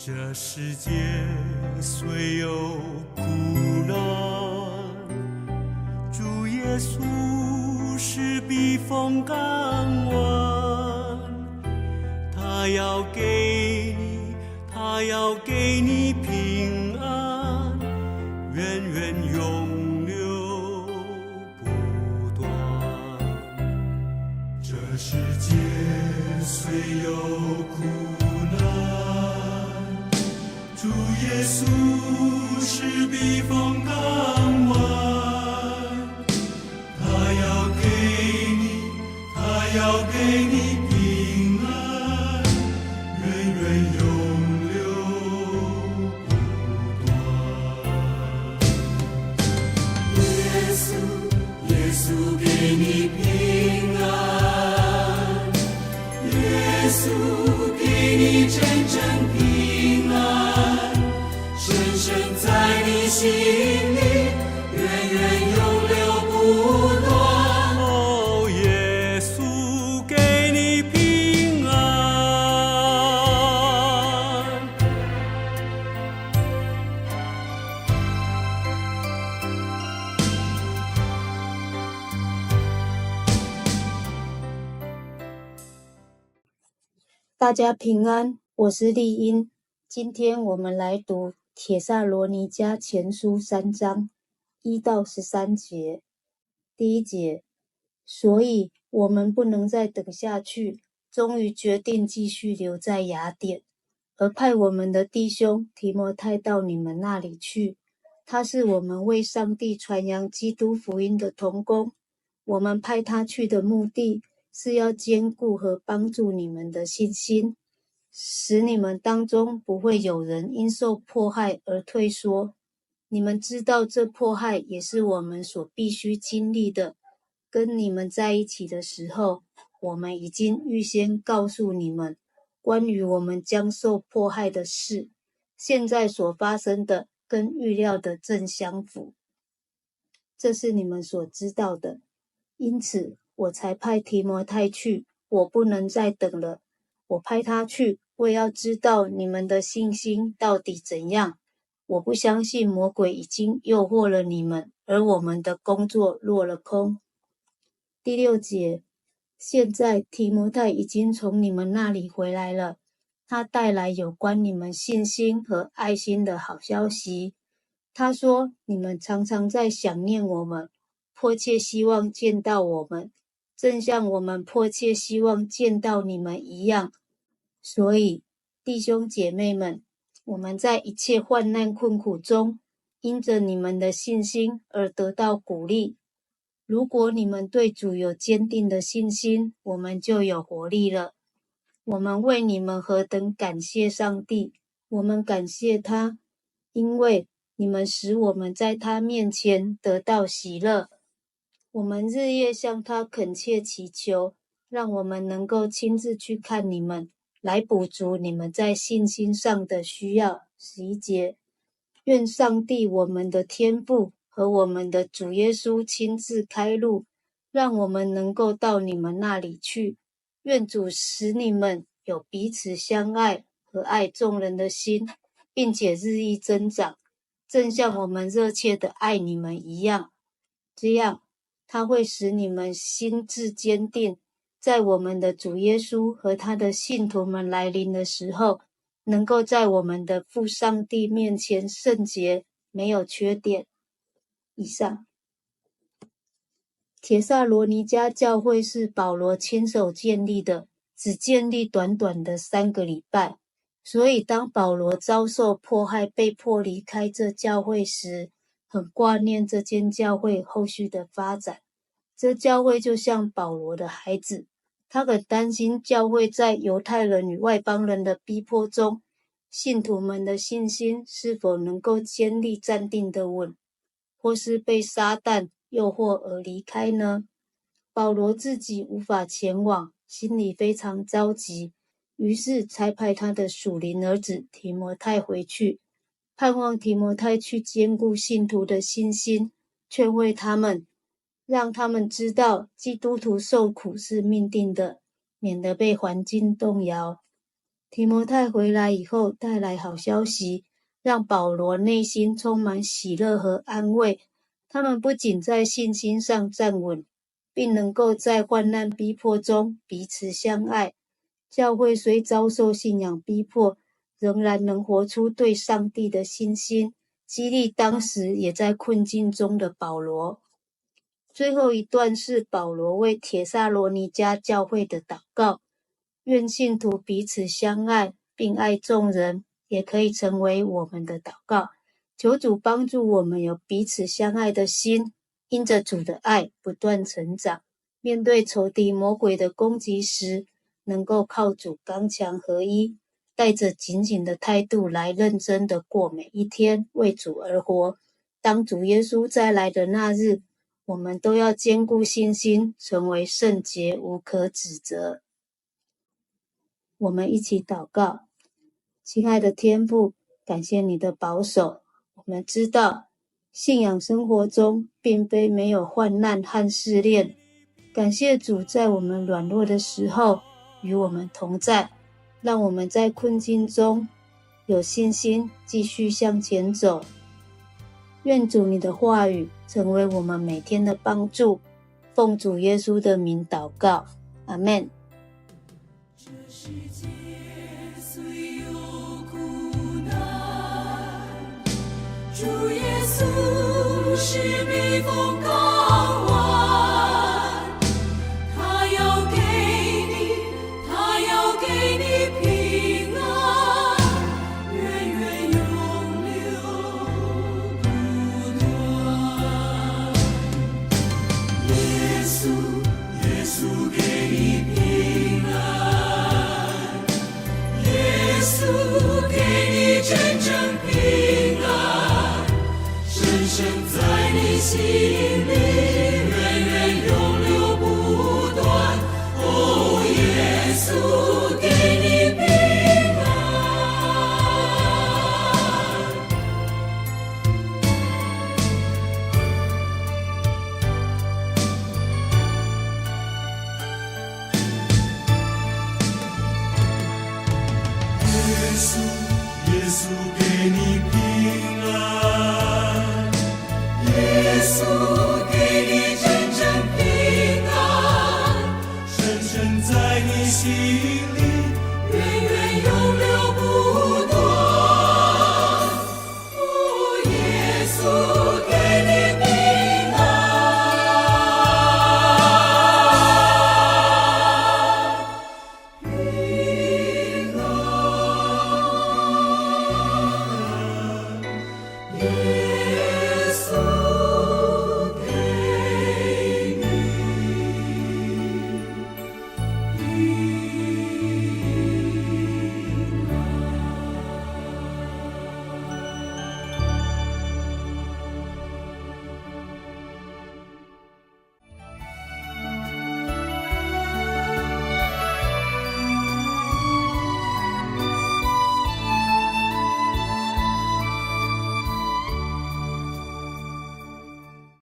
这世界虽有苦难，主耶稣是避风港湾，他要给你平安，源源永流不断。这世界虽有苦难，主耶稣是避风港湾，他要给你平安，源源永流不断。耶稣给你平安，耶稣给你真正平安，深深在你心里，源源永流不断。哦，耶稣给你平安。大家平安，我是丽英。今天我们来读帖撒罗尼迦前书3章1到13节。第一节，所以我们不能再等下去，终于决定继续留在雅典，而派我们的弟兄提摩太到你们那里去。他是我们为上帝传扬基督福音的同工。我们派他去的目的是要坚固和帮助你们的信心，使你们当中不会有人因受迫害而退缩。你们知道这迫害也是我们所必须经历的。跟你们在一起的时候，我们已经预先告诉你们关于我们将受迫害的事，现在所发生的跟预料的正相符。这是你们所知道的，因此我才派提摩太去，我不能再等了。我派他去，为要知道你们的信心到底怎样。我不相信魔鬼已经诱惑了你们，而我们的工作落了空。第6节，现在提摩太已经从你们那里回来了，他带来有关你们信心和爱心的好消息。他说，你们常常在想念我们，迫切希望见到我们，正像我们迫切希望见到你们一样。所以，弟兄姐妹们，我们在一切患难困苦中，因着你们的信心而得到鼓励。如果你们对主有坚定的信心，我们就有活力了。我们为你们何等感谢上帝！我们感谢他，因为你们使我们在他面前得到喜乐。我们日夜向他恳切祈求，让我们能够亲自去看你们，来补足你们在信心上的需要。11节，愿上帝我们的天父和我们的主耶稣亲自开路，让我们能够到你们那里去。愿主使你们有彼此相爱和爱众人的心，并且日益增长，正像我们热切的爱你们一样。这样，他会使你们心志坚定，在我们的主耶稣和他的信徒们来临的时候，能够在我们的父上帝面前圣洁，没有缺点。以上。帖撒罗尼迦教会是保罗亲手建立的，只建立短短的3个礼拜。所以当保罗遭受迫害，被迫离开这教会时，很挂念这间教会后续的发展。这教会就像保罗的孩子，他很担心教会在犹太人与外邦人的逼迫中，信徒们的信心是否能够坚立站定的稳，或是被撒旦诱惑而离开呢？保罗自己无法前往，心里非常着急，于是才派他的属灵儿子提摩太回去，盼望提摩太去兼顾信徒的信心，劝慰他们，让他们知道基督徒受苦是命定的，免得被环境动摇。提摩太回来以后带来好消息，让保罗内心充满喜乐和安慰。他们不仅在信心上站稳，并能够在患难逼迫中彼此相爱。教会虽遭受信仰逼迫，仍然能活出对上帝的信心，激励当时也在困境中的保罗。最后一段是保罗为帖撒罗尼迦教会的祷告，愿信徒彼此相爱，并爱众人，也可以成为我们的祷告。求主帮助我们有彼此相爱的心，因着主的爱不断成长，面对仇敌魔鬼的攻击时，能够靠主刚强合一，带着紧紧的态度来认真的过每一天，为主而活。当主耶稣再来的那日，我们都要坚固信心，成为圣洁，无可指责。我们一起祷告。亲爱的天父，感谢你的保守。我们知道信仰生活中并非没有患难和试炼，感谢主在我们软弱的时候与我们同在，让我们在困境中有信心继续向前走。愿主你的话语成为我们每天的帮助，奉主耶稣的名祷告，阿们。这世界虽有苦难，主耶稣是避风港湾，他要给你平安，源源永流不断。耶稣给你平安，耶稣给你真正平安，深深在你心里，源源永流不断。哦，耶稣给你平安。耶稣给你平安，耶稣